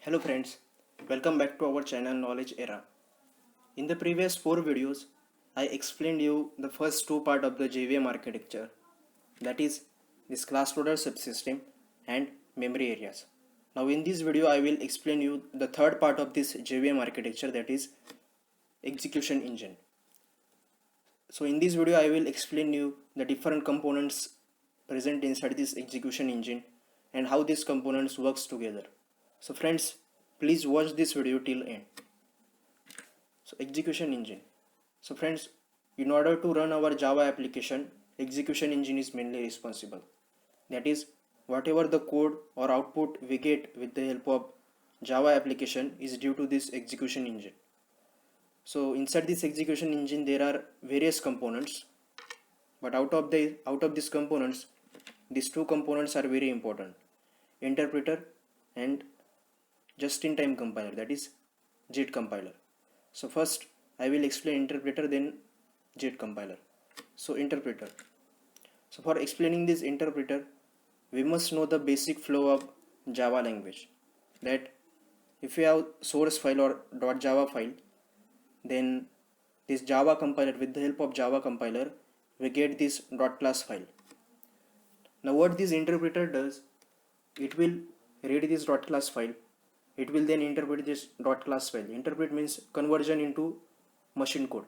Hello friends, welcome back to our channel Knowledge Era. In the previous 4 videos, I explained you the first two part of the JVM architecture, that is this class loader subsystem and memory areas. Now in this video I will explain you the third part of this JVM architecture, that is execution engine. So in this video I will explain you the different components present inside this execution engine and how these components works together. So friends, please watch this video till end. So execution engine. So friends, in order to run our Java application, execution engine is mainly responsible. That is, whatever the code or output we get with the help of Java application is due to this execution engine. So inside this execution engine there are various components, but out of these components, these two components are very important: interpreter and just-in-time compiler, that is JIT compiler. So first I will explain interpreter, then JIT compiler. So interpreter. So for explaining this interpreter, we must know the basic flow of Java language. That if we have source file or .java file, then this Java compiler, with the help of Java compiler, we get this .class file. Now what this interpreter does, it will read this .class file. It will then interpret this .class file. Interpret means conversion into machine code.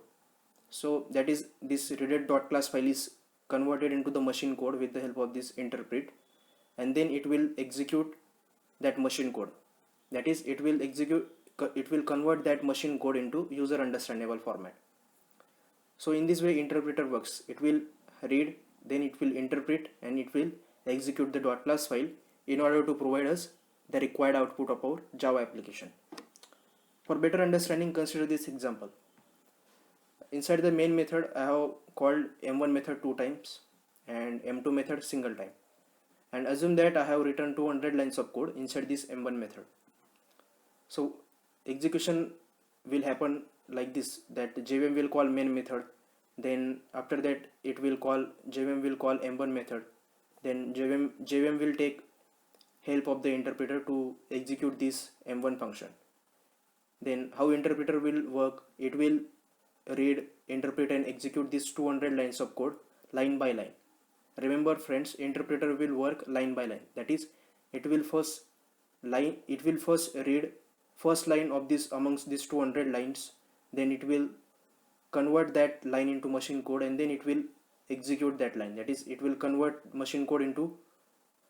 So that is, this readed .class file is converted into the machine code with the help of this interpret, and then it will execute that machine code. That is, it will convert that machine code into user understandable format. So in this way interpreter works. It will read, then it will interpret, and it will execute the .class file in order to provide us the required output of our Java application. For better understanding, consider this example. Inside the main method, I have called m1 method 2 times and m2 method single time, and assume that I have written 200 lines of code inside this m1 method. So execution will happen like this, that JVM will call main method, then after that JVM will call m1 method, then JVM will take help of the interpreter to execute this m1 function. Then how interpreter will work, it will read, interpret and execute these 200 lines of code line by line. Remember friends, interpreter will work line by line. That is, it will first read first line of this amongst these 200 lines, then it will convert that line into machine code, and then it will execute that line. That is, it will convert machine code into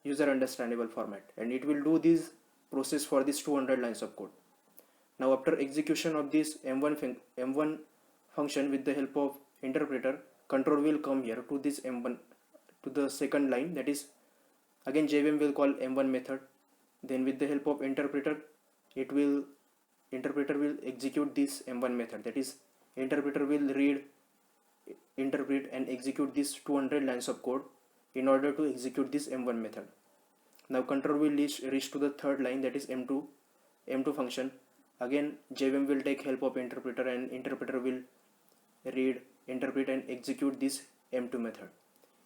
user understandable format, and it will do this process for these 200 lines of code. Now after execution of this m1 function with the help of interpreter, control will come here to this m1, to the second line. That is, again JVM will call m1 method, then with the help of interpreter will execute this m1 method. That is, interpreter will read, interpret and execute these 200 lines of code in order to execute this m1 method. Now control will reach to the third line, that is m2 function. Again JVM will take help of interpreter, and interpreter will read, interpret and execute this m2 method.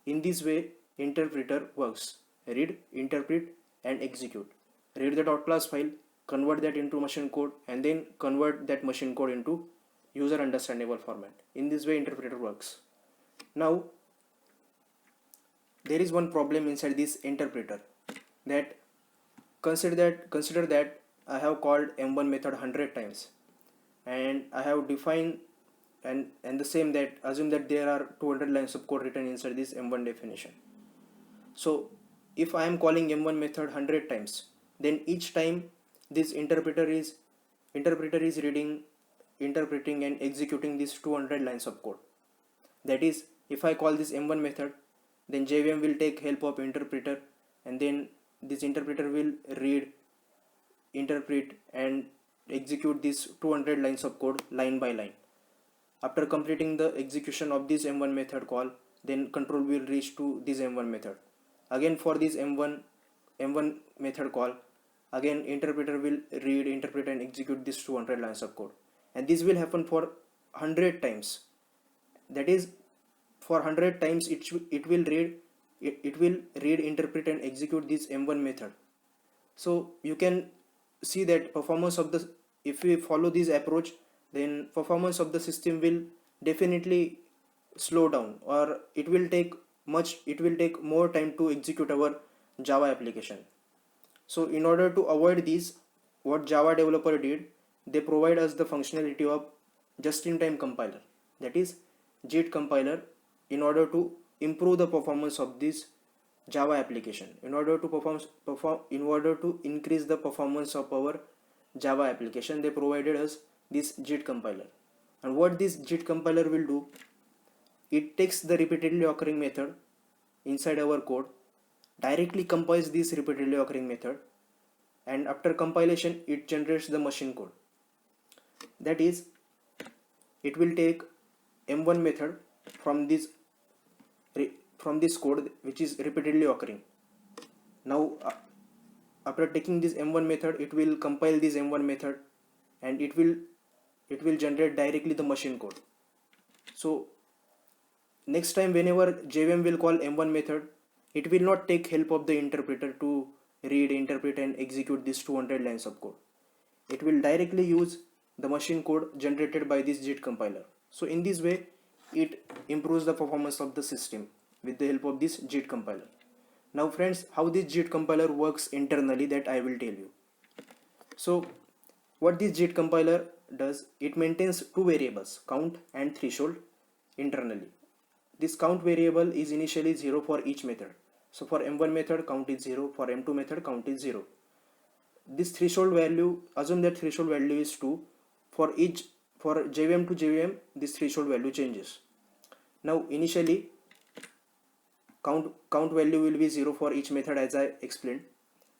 In this way interpreter works: read, interpret and execute. Read the .class file, convert that into machine code, and then convert that machine code into user understandable format. In this way interpreter works. Now there is one problem inside this interpreter, that consider that I have called m1 method 100 times, and I have defined and the same, that assume that there are 200 lines of code written inside this m1 definition. So if I am calling m1 method 100 times, then each time this interpreter is reading, interpreting and executing these 200 lines of code. That is, if I call this m1 method, then JVM will take help of interpreter, and then this interpreter will read, interpret and execute these 200 lines of code line by line. After completing the execution of this m1 method call, then control will reach to this m1 method. Again for this m1 method call, again interpreter will read, interpret and execute these 200 lines of code, and this will happen for 100 times. That is, for 100 times it will read, interpret and execute this m1 method. So you can see that performance of the, if we follow this approach, then performance of the system will definitely slow down, or it will take more time to execute our Java application. So in order to avoid this, what Java developer did, they provide us the functionality of just-in-time compiler, that is JIT compiler, in order to improve the performance of this Java application, in order to increase the performance of our Java application. They provided us this JIT compiler. And what this JIT compiler will do, it takes the repeatedly occurring method inside our code, directly compiles this repeatedly occurring method, and after compilation it generates the machine code. That is, it will take m1 method from this code which is repeatedly occurring. Now after taking this m1 method, it will compile this m1 method, and it will generate directly the machine code. So next time whenever JVM will call m1 method, it will not take help of the interpreter to read, interpret and execute these 200 lines of code. It will directly use the machine code generated by this JIT compiler. So in this way it improves the performance of the system with the help of this JIT compiler. Now friends, how this JIT compiler works internally, that I will tell you. So what this JIT compiler does, it maintains two variables, count and threshold, internally. This count variable is initially 0 for each method. So for m1 method count is 0, for m2 method count is 0. This threshold value, assume that threshold value is 2. For JVM to JVM, this threshold value changes. Now initially count value will be 0 for each method, as I explained.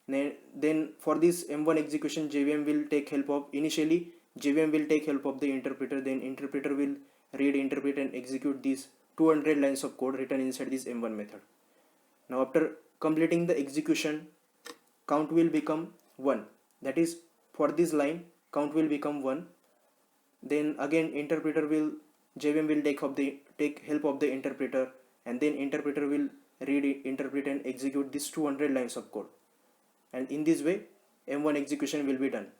Then for this m1 execution, JVM will take help of the interpreter. Then interpreter will read, interpret and execute these 200 lines of code written inside this m1 method. Now after completing the execution, count will become 1. That is, for this line count will become 1. Then again JVM will take help of the interpreter, and then interpreter will read, interpret and execute these 200 lines of code, and in this way m1 execution will be done.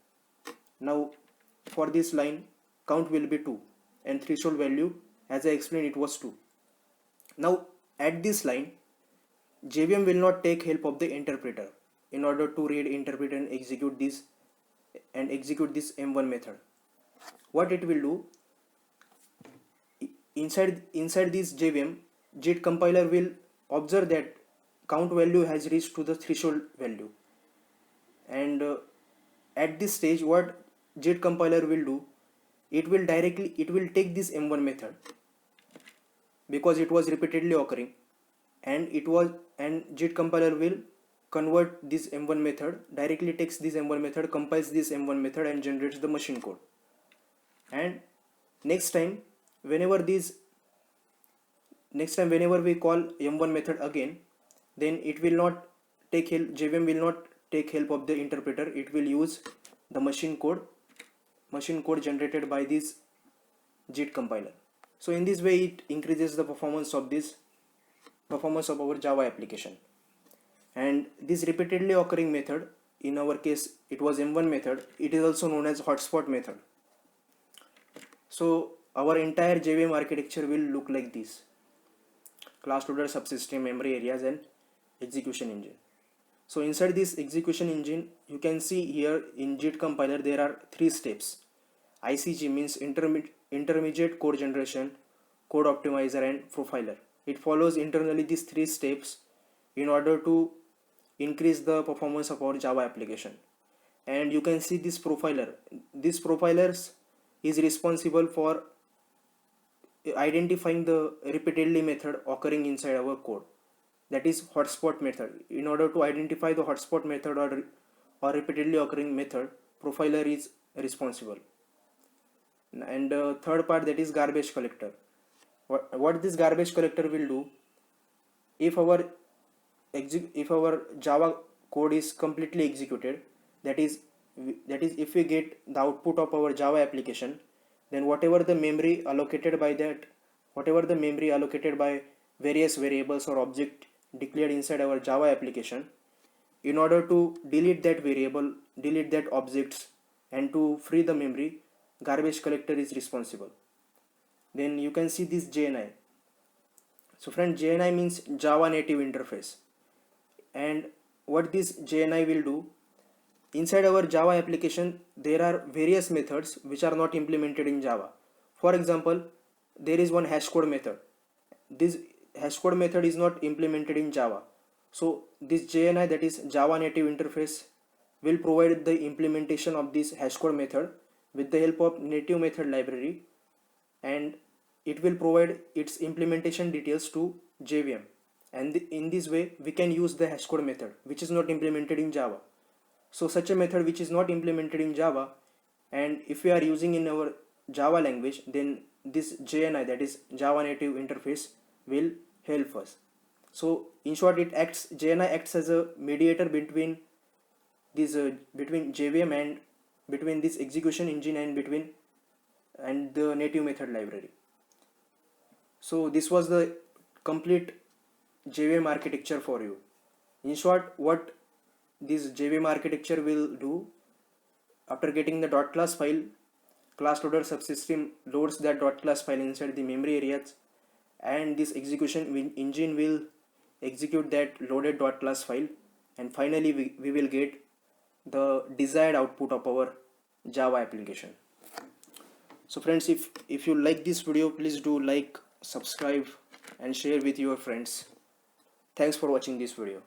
Now for this line count will be 2 and threshold value, as I explained, it was 2. Now at this line JVM will not take help of the interpreter in order to read, interpret and execute this m1 method. What it will do, inside this JVM, JIT compiler will observe that count value has reached to the threshold value, and at this stage what JIT compiler will do, it will take this m1 method, because it was repeatedly occurring, and JIT compiler will convert this m1 method, directly takes this m1 method, compiles this m1 method and generates the machine code. And next time whenever we call m1 method again, then JVM will not take help of the interpreter. It will use the machine code generated by this JIT compiler. So in this way it increases the performance of our Java application. And this repeatedly occurring method, in our case it was m1 method, it is also known as hotspot method. So our entire JVM architecture will look like this: class loader, subsystem, memory areas and execution engine. So inside this execution engine, you can see here in JIT compiler there are 3 steps. ICG means intermediate code generation, code optimizer and profiler. It follows internally these 3 steps in order to increase the performance of our Java application. And you can see this profiler. This profilers is responsible for identifying the repeatedly method occurring inside our code, that is hotspot method. In order to identify the hotspot method or repeatedly occurring method, profiler is responsible. And third part, that is garbage collector. What this garbage collector will do, if our Java code is completely executed, that is if we get the output of our Java application, then whatever the memory allocated by various variables or object declared inside our Java application, in order to delete that variable, delete that objects, and to free the memory, garbage collector is responsible. Then you can see this JNI. So friend, JNI means Java Native Interface. And what this JNI will do, inside our Java application, there are various methods which are not implemented in Java. For example, there is one hashcode method. This hashcode method is not implemented in Java. So this JNI, that is Java Native Interface, will provide the implementation of this hashcode method with the help of native method library, and it will provide its implementation details to JVM. And in this way we can use the hashcode method which is not implemented in Java. So such a method which is not implemented in Java, and if we are using in our Java language, then this JNI, that is Java Native Interface, will help us. So in short, JNI acts as a mediator between between JVM and between this execution engine and the native method library. So this was the complete JVM architecture for you. In short, what this JVM architecture will do, after getting the .class file, class loader subsystem loads that .class file inside the memory areas, and this execution engine will execute that loaded .class file, and finally we will get the desired output of our Java application. So friends, if you like this video, please do like, subscribe and share with your friends. Thanks for watching this video.